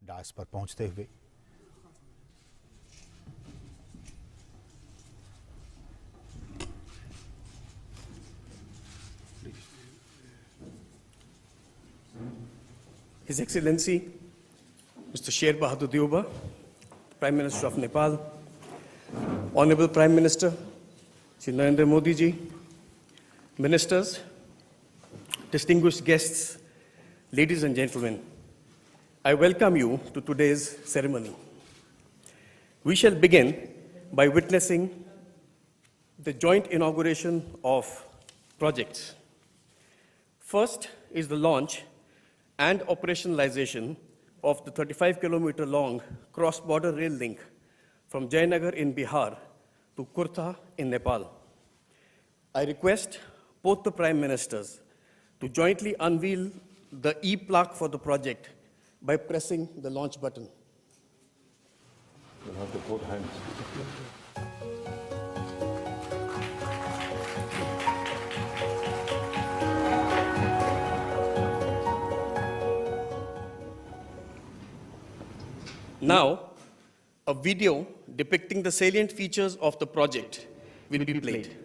Dance पर पहुंचते हुए। His Excellency, Mr. Sher Bahadur Deuba, Prime Minister of Nepal, Honorable Prime Minister, Shri Narendra Modi ji, Ministers, distinguished guests, ladies and gentlemen, I welcome you to today's ceremony. We shall begin by witnessing the joint inauguration of projects. First is the launch and operationalization of the 35-kilometer long cross-border rail link from Jayanagar in Bihar to Kurtha in Nepal. I request both the Prime Ministers to jointly unveil the e-plaque for the project by pressing the launch button. You'll have to put hands. Now, a video depicting the salient features of the project will be played.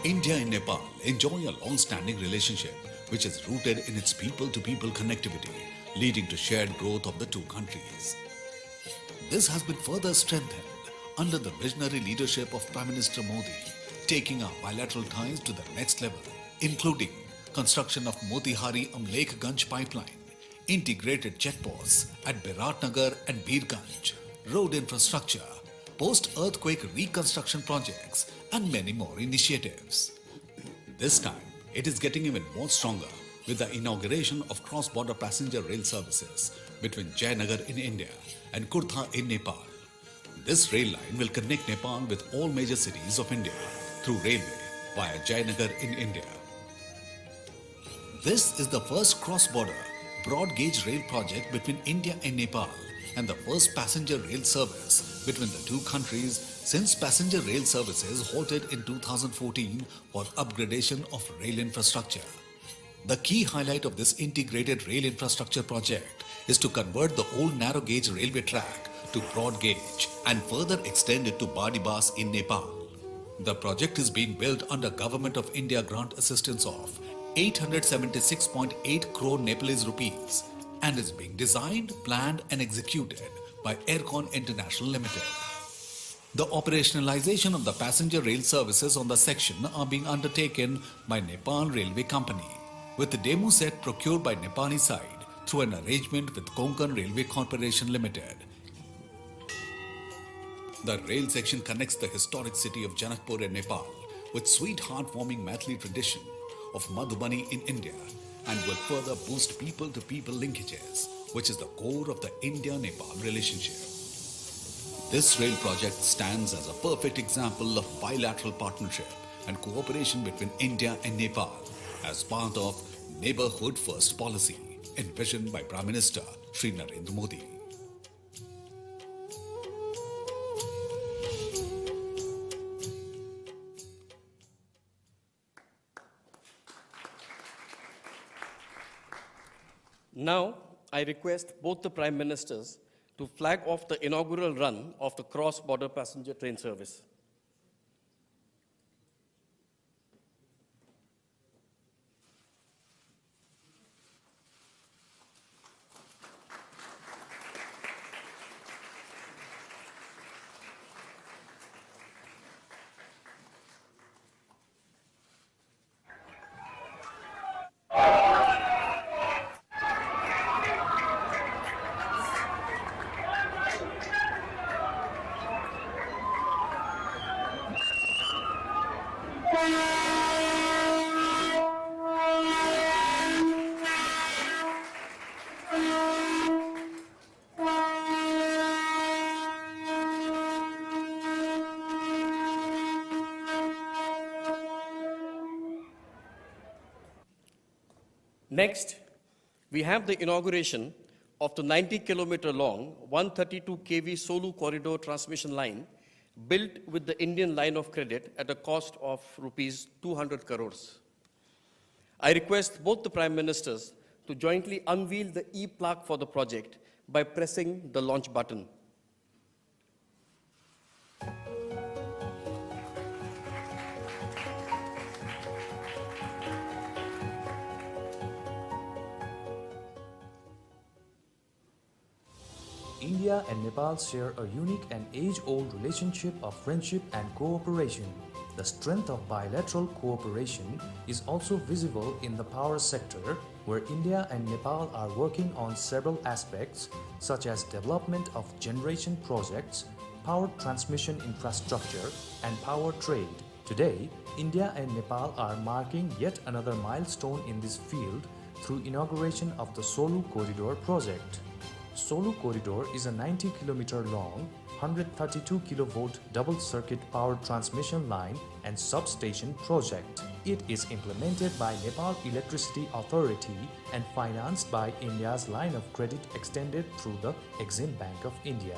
India and Nepal enjoy a long-standing relationship which is rooted in its people-to-people connectivity, leading to shared growth of the two countries. This has been further strengthened under the visionary leadership of Prime Minister Modi, taking our bilateral ties to the next level, including construction of Motihari-Amlekganj pipeline, integrated checkposts at Biratnagar and Birganj, road infrastructure, post-earthquake reconstruction projects, and many more initiatives. This time, it is getting even more stronger with the inauguration of cross-border passenger rail services between Jayanagar in India and Kurtha in Nepal. This rail line will connect Nepal with all major cities of India through railway via Jayanagar in India. This is the first cross-border broad-gauge rail project between India and Nepal and the first passenger rail service between the two countries since passenger rail services halted in 2014 for upgradation of rail infrastructure. The key highlight of this integrated rail infrastructure project is to convert the old narrow-gauge railway track to broad-gauge and further extend it to Badibas in Nepal. The project is being built under Government of India grant assistance of 876.8 crore Nepalese rupees and is being designed, planned and executed by Aircon International Limited. The operationalization of the passenger rail services on the section are being undertaken by Nepal Railway Company, with the demo set procured by Nepali side through an arrangement with Konkan Railway Corporation Limited. The rail section connects the historic city of Janakpur in Nepal with sweet heartwarming Maithili tradition of Madhubani in India and will further boost people-to-people linkages, which is the core of the India-Nepal relationship. This rail project stands as a perfect example of bilateral partnership and cooperation between India and Nepal as part of Neighborhood First policy envisioned by Prime Minister Shri Narendra Modi. Now, I request both the Prime Ministers to flag off the inaugural run of the cross-border passenger train service. Next, we have the inauguration of the 90-kilometer long, 132 kV Solu Corridor transmission line built with the Indian line of credit at a cost of rupees 200 crores. I request both the Prime Ministers to jointly unveil the e-plaque for the project by pressing the launch button. India and Nepal share a unique and age-old relationship of friendship and cooperation. The strength of bilateral cooperation is also visible in the power sector, where India and Nepal are working on several aspects such as development of generation projects, power transmission infrastructure, and power trade. Today, India and Nepal are marking yet another milestone in this field through inauguration of the Solu Corridor project. Solu Corridor is a 90-kilometer long, 132 kilovolt double-circuit power transmission line and substation project. It is implemented by Nepal Electricity Authority and financed by India's line of credit extended through the Exim Bank of India.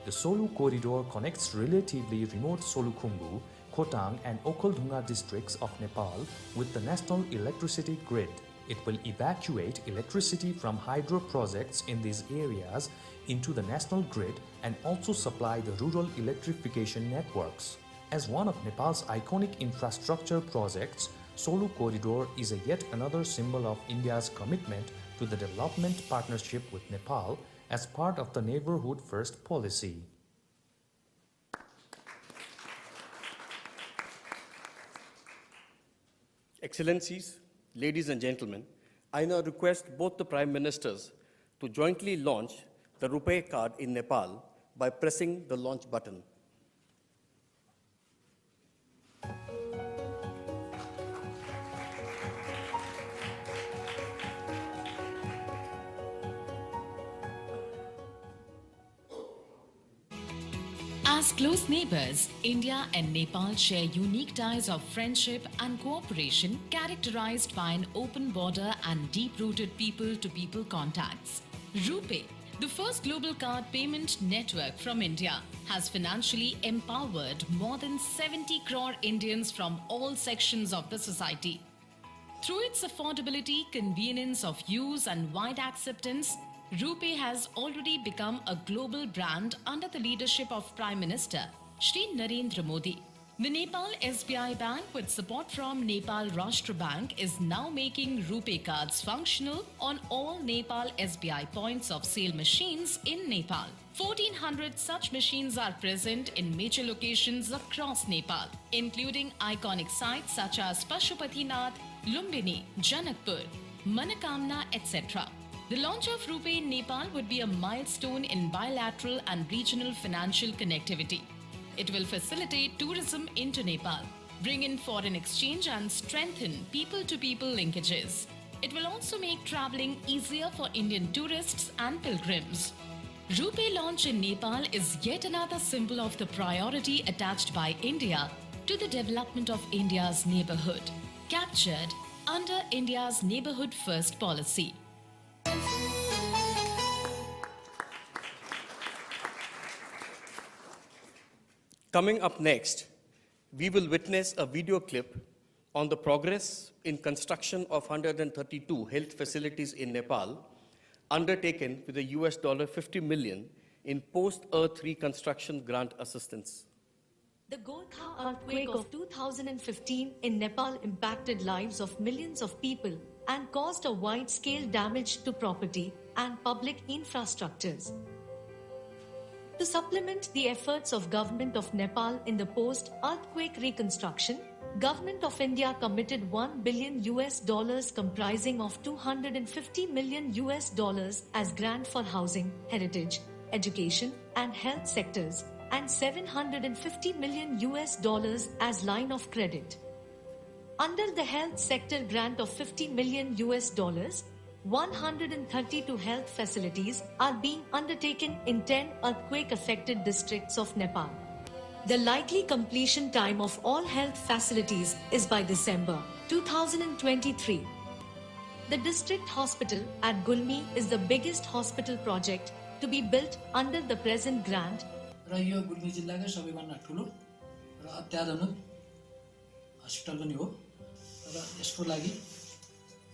The Solu Corridor connects relatively remote Solukhumbu, Khotang and Okhaldhunga districts of Nepal with the national electricity grid. It will evacuate electricity from hydro projects in these areas into the national grid and also supply the rural electrification networks. As one of Nepal's iconic infrastructure projects, Solu Corridor is a yet another symbol of India's commitment to the development partnership with Nepal as part of the Neighborhood First policy. Excellencies, ladies and gentlemen, I now request both the Prime Ministers to jointly launch the Rupee Card in Nepal by pressing the launch button. As close neighbors, India and Nepal share unique ties of friendship and cooperation characterized by an open border and deep-rooted people-to-people contacts. Rupee, the first global card payment network from India, has financially empowered more than 70 crore Indians from all sections of the society. Through its affordability, convenience of use and wide acceptance, Rupee has already become a global brand under the leadership of Prime Minister Shri Narendra Modi. The Nepal SBI Bank, with support from Nepal Rashtra Bank, is now making Rupee cards functional on all Nepal SBI points of sale machines in Nepal. 1,400 such machines are present in major locations across Nepal, including iconic sites such as Pashupatinath, Lumbini, Janakpur, Manakamna, etc. The launch of Rupee in Nepal would be a milestone in bilateral and regional financial connectivity. It will facilitate tourism into Nepal, bring in foreign exchange and strengthen people-to-people linkages. It will also make traveling easier for Indian tourists and pilgrims. Rupee launch in Nepal is yet another symbol of the priority attached by India to the development of India's neighborhood, captured under India's Neighborhood First policy. Coming up next, we will witness a video clip on the progress in construction of 132 health facilities in Nepal, undertaken with a US $50 million in post-earth reconstruction grant assistance. The Gorkha earthquake of 2015 in Nepal impacted lives of millions of people and caused a wide-scale damage to property and public infrastructures. To supplement the efforts of Government of Nepal in the post-earthquake reconstruction, Government of India committed $1 billion comprising of $250 million as grant for housing, heritage, education and health sectors and $750 million as line of credit. Under the health sector grant of $50 million, 132 health facilities are being undertaken in 10 earthquake-affected districts of Nepal. The likely completion time of all health facilities is by December 2023. The district hospital at Gulmi is the biggest hospital project to be built under the present grant, र यो गुल्मी जिल्लाकै सबैभन्दा ठुलो र अत्याधुनिक hospital पनि हो र यसको लागि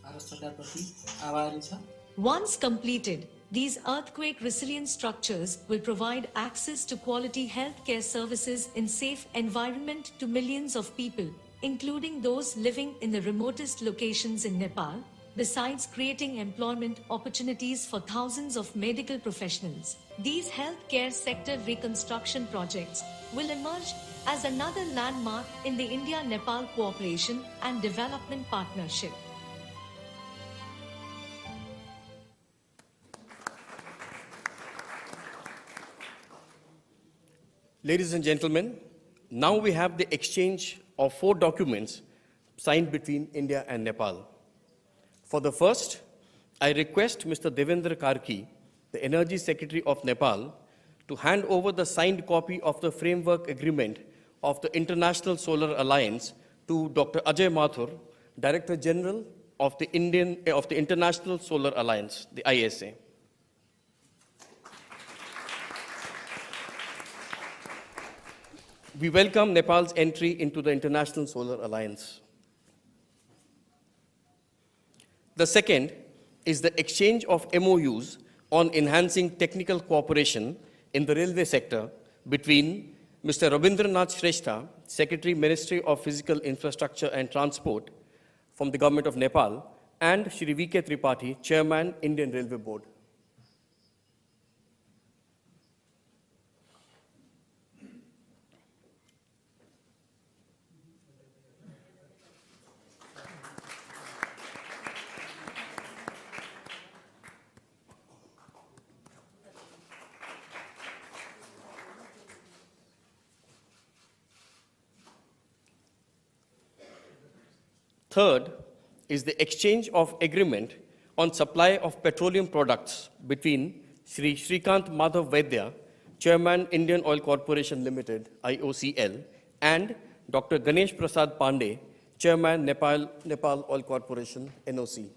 भारत सरकारप्रति आभारी छ। Once completed, these earthquake resilient structures will provide access to quality healthcare services in safe environment to millions of people, including those living in the remotest locations in Nepal, besides creating employment opportunities for thousands of medical professionals. These healthcare sector reconstruction projects will emerge as another landmark in the India-Nepal cooperation and development partnership. Ladies and gentlemen, now we have the exchange of 4 documents signed between India and Nepal. For the first, I request Mr. Devendra Karki, the Energy Secretary of Nepal, to hand over the signed copy of the framework agreement of the International Solar Alliance to Dr. Ajay Mathur, Director General of the International Solar Alliance, the ISA. We welcome Nepal's entry into the International Solar Alliance. The second is the exchange of MOUs on enhancing technical cooperation in the railway sector between Mr. Rabindranath Shrestha, Secretary, Ministry of Physical Infrastructure and Transport from the Government of Nepal, and Shri V.K. Tripathi, Chairman, Indian Railway Board. Third is the exchange of agreement on supply of petroleum products between Shri Shrikant Madhav Vaidya, Chairman, Indian Oil Corporation Limited, IOCL, and Dr. Ganesh Prasad Pandey, Chairman, Nepal Oil Corporation, NOC.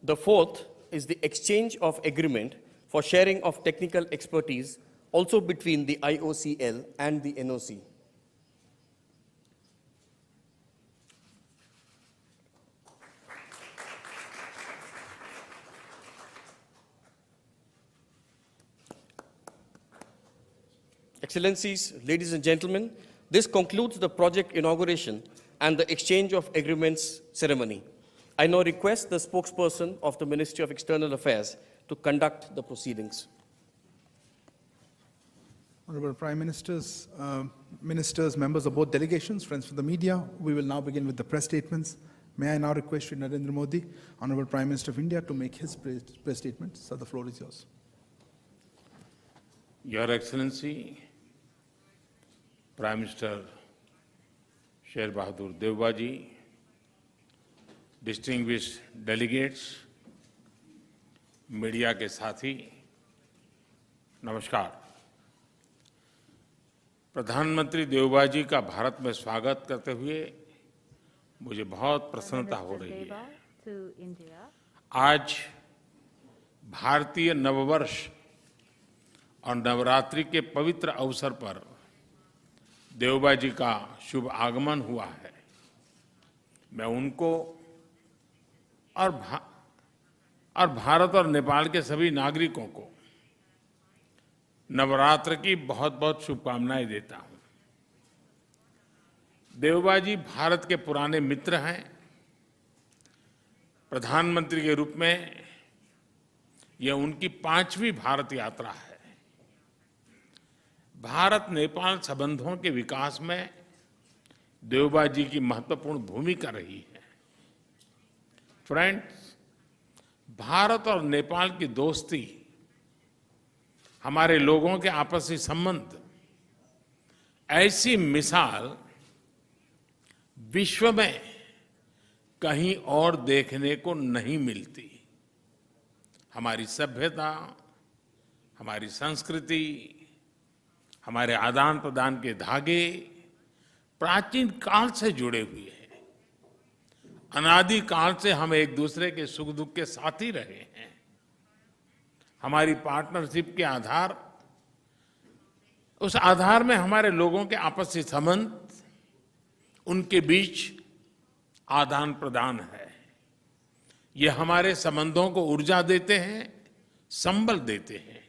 The fourth is the exchange of agreement for sharing of technical expertise also between the IOCL and the NOC. Excellencies, ladies and gentlemen, this concludes the project inauguration and the exchange of agreements ceremony. I now request the spokesperson of the Ministry of External Affairs to conduct the proceedings. Honorable Prime Ministers, Ministers, members of both delegations, friends from the media, we will now begin with the press statements. May I now request Shri Narendra Modi, Honorable Prime Minister of India, to make his press statement. Sir, the floor is yours. Your Excellency, Prime Minister Sher Bahadur Devbaji, distinguished delegates, media के साथी, नमस्कार। प्रधानमंत्री देवबा जी का भारत में स्वागत करते हुए मुझे बहुत प्रसन्नता हो रही है। आज भारतीय नववर्ष और नवरात्रि के पवित्र अवसर पर देवबा जी का शुभ आगमन हुआ है। मैं उनको और भारत और नेपाल के सभी नागरिकों को नवरात्र की बहुत बहुत शुभकामनाएं देता हूं। देवबा जी भारत के पुराने मित्र हैं। प्रधानमंत्री के रूप में यह उनकी 5वीं भारत यात्रा है। भारत नेपाल संबंधों के विकास में देवबा जी की महत्वपूर्ण भूमिका रही है। फ्रेंड्स, भारत और नेपाल की दोस्ती, हमारे लोगों के आपसी संबंध, ऐसी मिसाल विश्व में कहीं और देखने को नहीं मिलती। हमारी सभ्यता, हमारी संस्कृति, हमारे आदान प्रदान के धागे प्राचीन काल से जुड़े हुए हैं। अनादि काल से हम एक दूसरे के सुख दुख के साथी रहे हैं। हमारी पार्टनरशिप के आधार, उस आधार में हमारे लोगों के आपसी संबंध, उनके बीच आदान प्रदान है। ये हमारे संबंधों को ऊर्जा देते हैं, संबल देते हैं।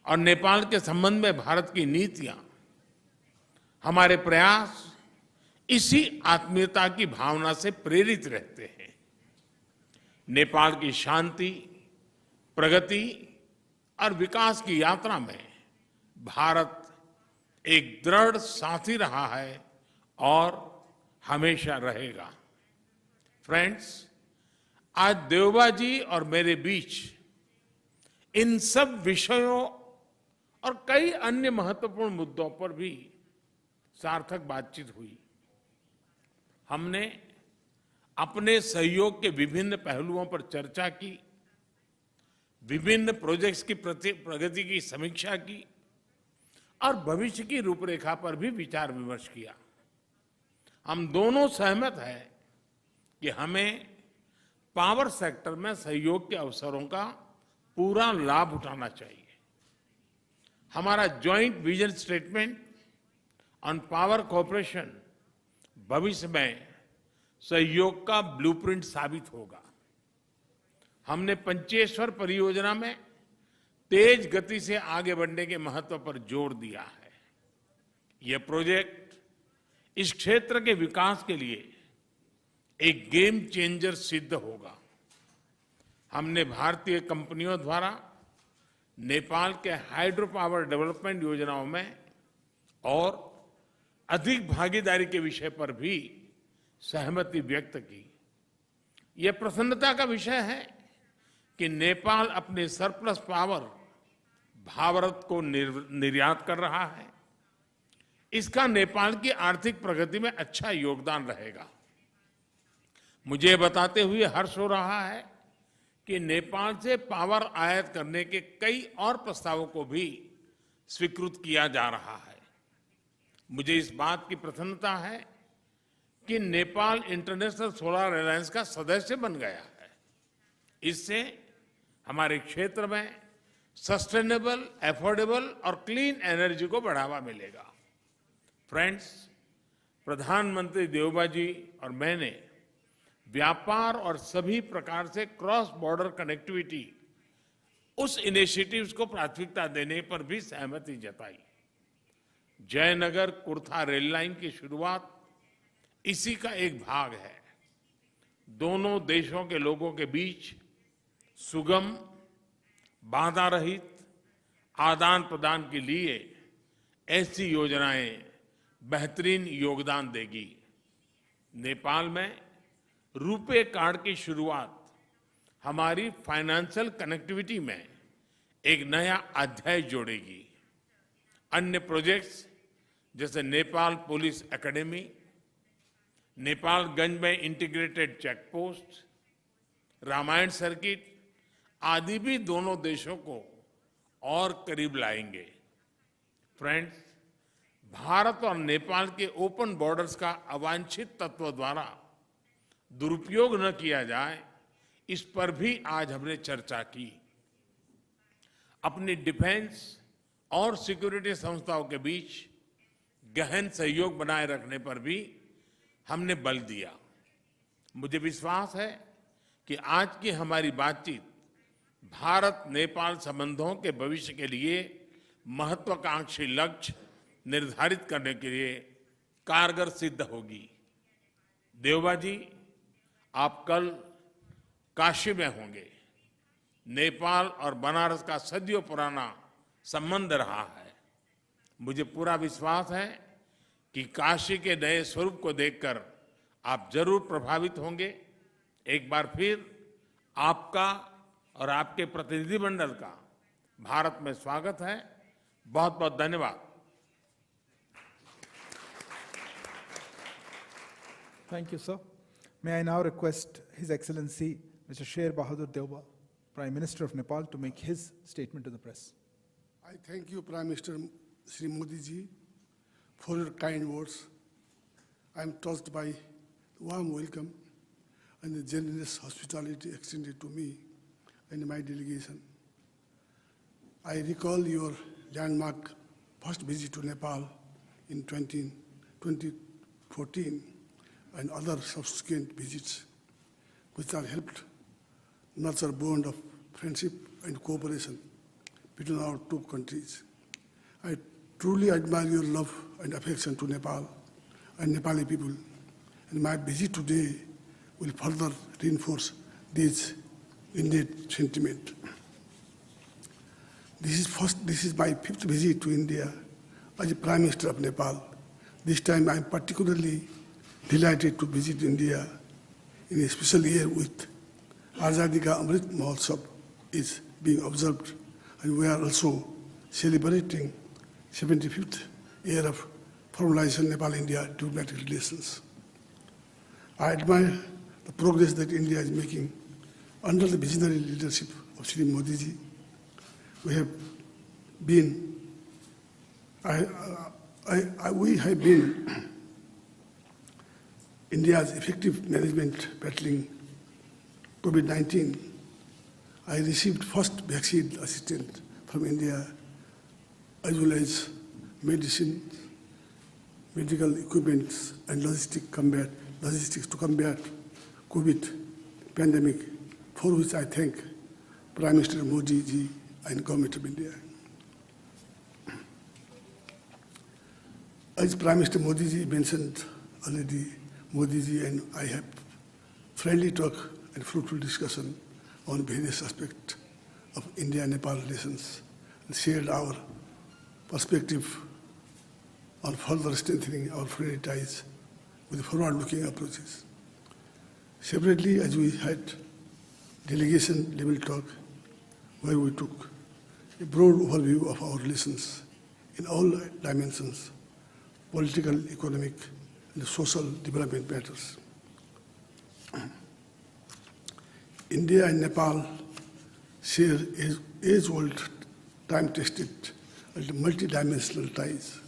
और नेपाल के संबंध में भारत की नीतियां, हमारे प्रयास इसी आत्मीयता की भावना से प्रेरित रहते हैं। नेपाल की शांति, प्रगति और विकास की यात्रा में भारत एक दृढ़ साथी रहा है और हमेशा रहेगा। फ्रेंड्स, आज देवबा जी और मेरे बीच इन सब विषयों और कई अन्य महत्वपूर्ण मुद्दों पर भी सार्थक बातचीत हुई। हमने अपने सहयोग के विभिन्न पहलुओं पर चर्चा की, विभिन्न प्रोजेक्ट्स की प्रगति की समीक्षा की और भविष्य की रूपरेखा पर भी विचार विमर्श किया। हम दोनों सहमत हैं कि हमें पावर सेक्टर में सहयोग के अवसरों का पूरा लाभ उठाना चाहिए। हमारा joint vision statement on power cooperation भविष्य में सहयोग का ब्लूप्रिंट साबित होगा। हमने पंचेश्वर परियोजना में तेज गति से आगे बढ़ने के महत्व पर जोर दिया है। यह प्रोजेक्ट इस क्षेत्र के विकास के लिए एक गेम चेंजर सिद्ध होगा। हमने भारतीय कंपनियों द्वारा नेपाल के हाइड्रो पावर डेवलपमेंट योजनाओं में और अधिक भागीदारी के विषय पर भी सहमति व्यक्त की। यह प्रसन्नता का विषय है कि नेपाल अपने सरप्लस पावर भारत को निर्यात कर रहा है। इसका नेपाल की आर्थिक प्रगति में अच्छा योगदान रहेगा। मुझे बताते हुए हर्ष हो रहा है कि नेपाल से पावर आयात करने के कई और प्रस्तावों को भी स्वीकृत किया जा रहा है। मुझे इस बात की प्रसन्नता है कि नेपाल इंटरनेशनल सोलर अलायंस का सदस्य बन गया है। इससे हमारे क्षेत्र में सस्टेनेबल, एफोर्डेबल और क्लीन एनर्जी को बढ़ावा मिलेगा। फ्रेंड्स, प्रधानमंत्री देवबा जी और मैंने व्यापार और सभी प्रकार से क्रॉस बॉर्डर कनेक्टिविटी, उस इनिशिएटिव्स को प्राथमिकता देने पर भी सहमति जताई। जयनगर कुर्था रेल लाइन की शुरुआत इसी का एक भाग है। दोनों देशों के लोगों के बीच सुगम, बाधा रहित आदान प्रदान के लिए ऐसी योजनाएं बेहतरीन योगदान देगी। नेपाल में रुपे कार्ड की शुरुआत हमारी फाइनेंशियल कनेक्टिविटी में एक नया अध्याय जोड़ेगी। अन्य प्रोजेक्ट्स जैसे नेपाल पुलिस एकेडमी, नेपालगंज में integrated check post, Ramayana circuit आदि भी दोनों देशों को और करीब लाएंगे। फ्रेंड्स, भारत और नेपाल के ओपन बॉर्डर्स का अवांछित तत्व द्वारा दुरुपयोग न किया जाए, इस पर भी आज हमने चर्चा की। अपनी डिफेंस और सिक्योरिटी संस्थाओं के बीच गहन सहयोग बनाए रखने पर भी हमने बल दिया। मुझे विश्वास है कि आज की हमारी बातचीत भारत नेपाल संबंधों के भविष्य के लिए महत्वाकांक्षी लक्ष्य निर्धारित करने के लिए कारगर सिद्ध होगी। देवबा जी, आप कल काशी में होंगे। नेपाल और बनारस का सदियों पुराना संबंध रहा है। मुझे पूरा विश्वास है कि काशी के नए स्वरूप को देखकर आप जरूर प्रभावित होंगे। एक बार फिर आपका और आपके प्रतिनिधिमंडल का भारत में स्वागत है। बहुत बहुत धन्यवाद। Thank you, sir. May I now request His Excellency Mr. Sher Bahadur Deoba, Prime Minister of Nepal, to make his statement to the press. I thank you, Prime Minister Shri Modi ji, for your kind words. I am touched by the warm welcome and the generous hospitality extended to me and my delegation. I recall your landmark first visit to Nepal in 2014 and other subsequent visits which have helped nurture a bond of friendship and cooperation between our two countries. I truly admire your love and affection to Nepal and Nepali people, and my visit today will further reinforce this innate sentiment. This is my fifth visit to India as a Prime Minister of Nepal. This time I am particularly delighted to visit India in a special year with Azadi Ka Amrit Mahotsav is being observed, and we are also celebrating 75th year of formalization Nepal-India diplomatic relations. I admire the progress that India is making under the visionary leadership of Shri Modi ji. We have been India's effective management battling COVID-19. I received first vaccine assistance from India, as well as medicine, medical equipment, and logistics to combat COVID pandemic, for which I thank Prime Minister Modi ji and Government of India. As Prime Minister Modi ji mentioned already, Modi ji and I have friendly talk and fruitful discussion on various aspects of India-Nepal relations and shared our perspective on further strengthening our friendly ties with forward-looking approaches. Separately, as we had delegation-level talk, where we took a broad overview of our relations in all dimensions, political, economic, and social development matters. India and Nepal share age-old, time-tested, and multidimensional ties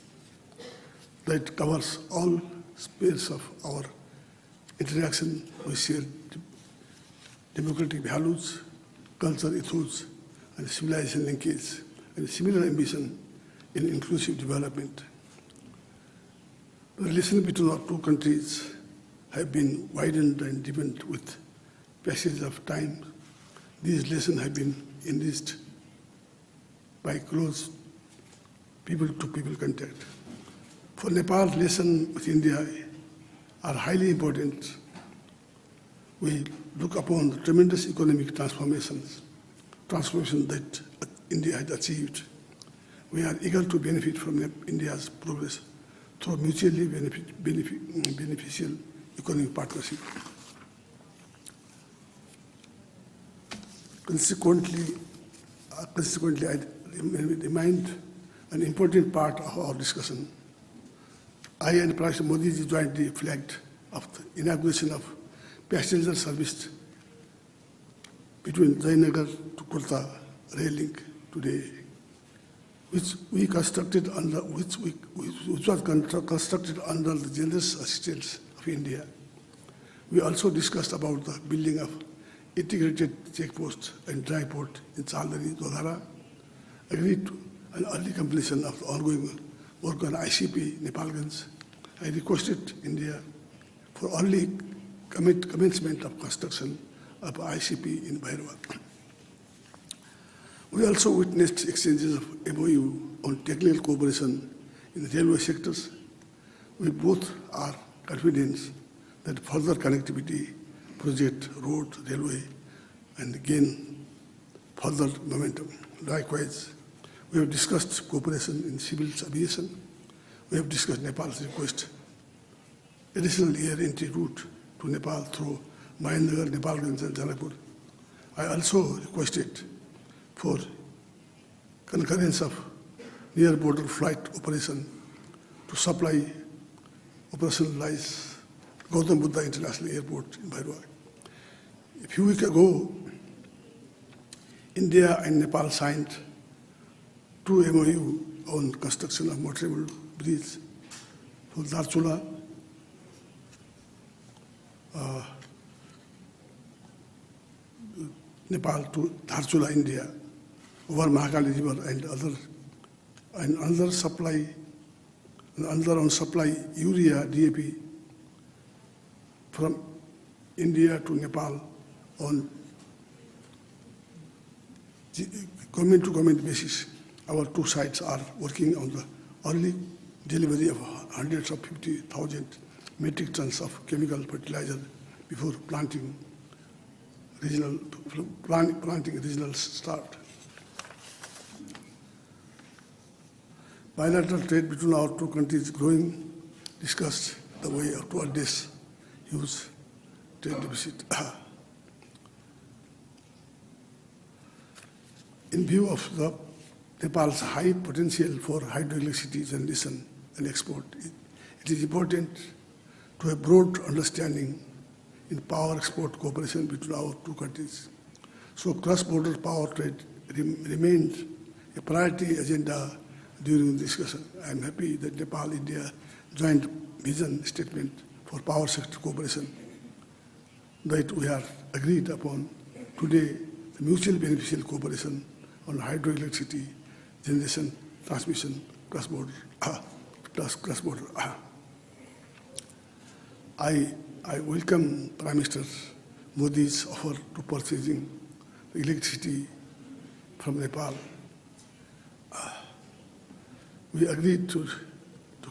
that covers all spheres of our interaction. We share democratic values, culture ethos, and civilization linkage, and similar ambition in inclusive development. The relations between our two countries have been widened and deepened with passage of time. These relations have been enriched by close people-to-people contact. For Nepal, relations with India are highly important. We look upon the tremendous economic transformation that India has achieved. We are eager to benefit from India's progress through mutually beneficial economic partnership. Consequently, I remind an important part of our discussion. I and Prime Minister Modi ji jointly flagged of the inauguration of passenger service between Jayanagar to Kolta rail link today, which was constructed under the generous assistance of India. We also discussed about the building of integrated checkpost and dry port in Chandari, Dodhara, agreed to an early completion of the ongoing work on ICP Nepalganj. I requested India for early commencement of construction of ICP in Bhairava. We also witnessed exchanges of MOU on technical cooperation in the railway sectors. We both are confident that further connectivity, project, road, railway, and gain further momentum. Likewise, we have discussed cooperation in civil aviation. We have discussed Nepal's request additional air entry route to Nepal through Mahendragarh, Nepalganj, and Janakpur. I also requested for concurrence of near border flight operation to supply operationalize Gautam Buddha International Airport in Bhairava. A few weeks ago, India and Nepal signed 2 MOU on construction of motorable bridge from Darchula, Nepal to Dharchula, India, over Mahakali River and another on supply urea DAP from India to Nepal on government-to-government basis. Our two sides are working on the early delivery of hundreds of 50,000 metric tons of chemical fertilizer before planting regional start. Bilateral trade between our two countries growing, discussed the way to address huge trade deficit. In view of Nepal's high potential for hydroelectricity generation and export, it is important to have broad understanding in power export cooperation between our two countries. So cross-border power trade remained a priority agenda during the discussion. I am happy that Nepal-India joint vision statement for power sector cooperation that we have agreed upon today, the mutually beneficial cooperation on hydroelectricity generation, transmission, cross-border. I welcome Prime Minister Modi's offer to purchasing the electricity from Nepal. We agreed to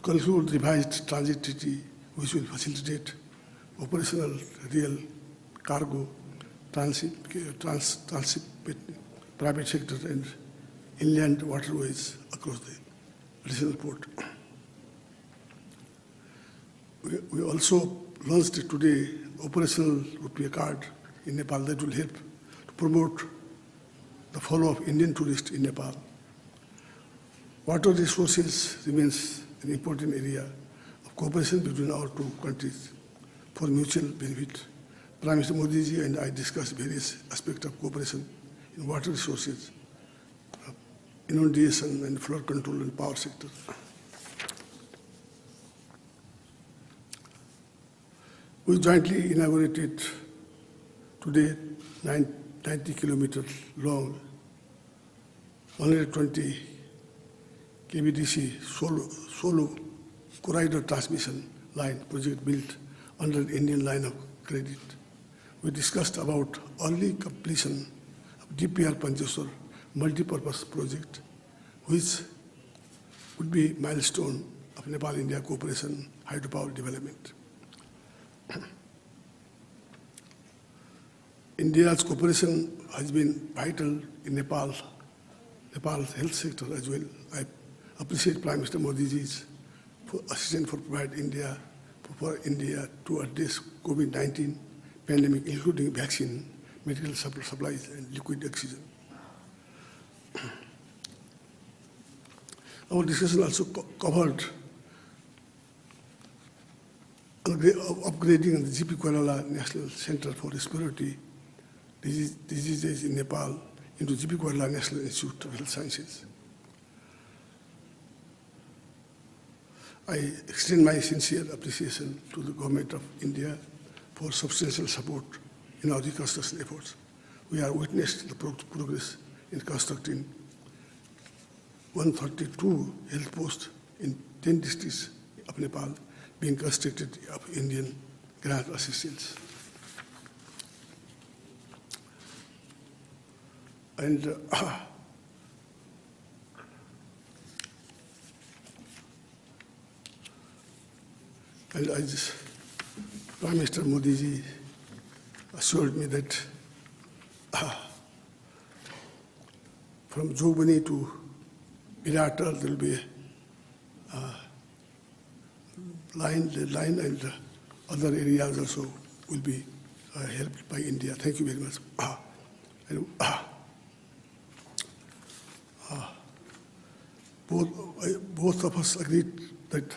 conclude revised transit treaty which will facilitate operational rail, cargo, transit private sector and inland waterways across the additional port. We also launched today operational Rupee Card in Nepal that will help to promote the flow of Indian tourists in Nepal. Water resources remains an important area of cooperation between our two countries for mutual benefit. Prime Minister Modi ji and I discussed various aspects of cooperation in water resources, inundation and flood control and power sector. We jointly inaugurated today 90 kilometers long, 120 kVDC Solu Corridor transmission line project built under the Indian line of credit. We discussed about early completion of DPR Pancheswar multi-purpose project, which would be a milestone of Nepal-India cooperation hydropower development. India's cooperation has been vital in Nepal's health sector as well. I appreciate Prime Minister Modi's assistance for providing India to address COVID-19 pandemic, including vaccine, medical supplies, and liquid oxygen. Our discussion also covered upgrading the GP Kuala National Center for Respiratory Diseases in Nepal into GP Kuala National Institute of Health Sciences. I extend my sincere appreciation to the Government of India for substantial support in our reconstruction efforts. We are witnessing the progress in constructing 132 health posts in 10 districts of Nepal being constructed of Indian grant assistance. And as Prime Minister Modi ji assured me that from Jogbani to Viratar there will be a line and other areas also will be helped by India. Thank you very much. Both of us agreed that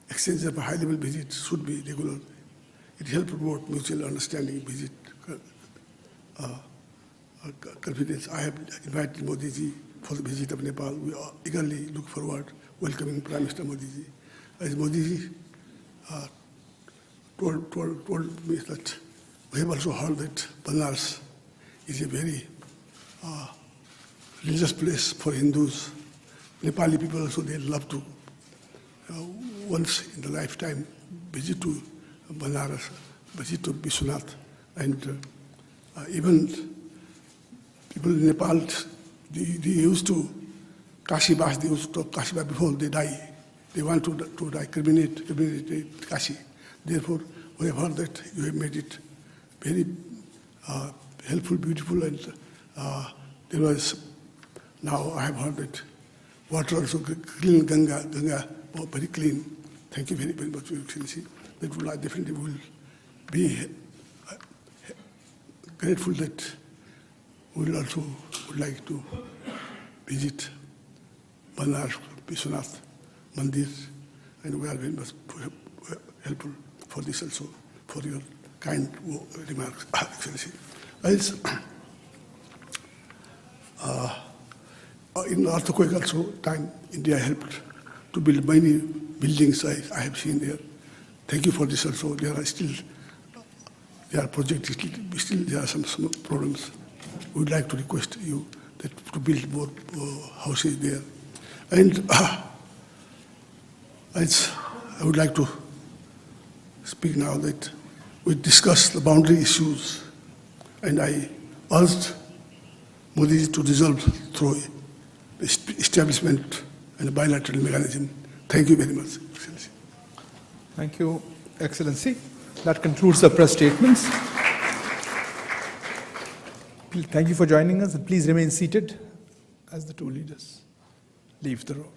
exchange of a high-level visit should be regular. It helps promote mutual understanding, visit, confidence. I have invited Modi ji for the visit of Nepal. We eagerly look forward welcoming Prime Minister Modi ji. As Modi ji told me that we have also heard that Banaras is a very religious place for Hindus. Nepali people also, they love to once in the lifetime visit to Banaras, visit to Vishwanath, and even people in Nepal, they used to Kashi-Bas, they used to talk Kashi-Bas before they die. They want to die, cremate Kashi. Therefore, we have heard that you have made it very helpful, beautiful, and there was, now I have heard that water also clean, Ganga, very clean. Thank you very, very much, Your Excellency. That will definitely will be grateful that we will also would like to visit Banaras, Vishwanath Mandir, and we are very much helpful for this also, for your kind remarks, Excellency. As in earthquake also time, India helped to build many buildings I have seen there. Thank you for this also. There are projects, still there are some problems. We would like to request you that to build more houses there. And as I would like to speak now that we discussed the boundary issues, and I urged Modi to resolve through the establishment and a bilateral mechanism. Thank you very much, Excellency. Thank you, Excellency. That concludes the press statements. Thank you for joining us, and please remain seated as the two leaders leave the room.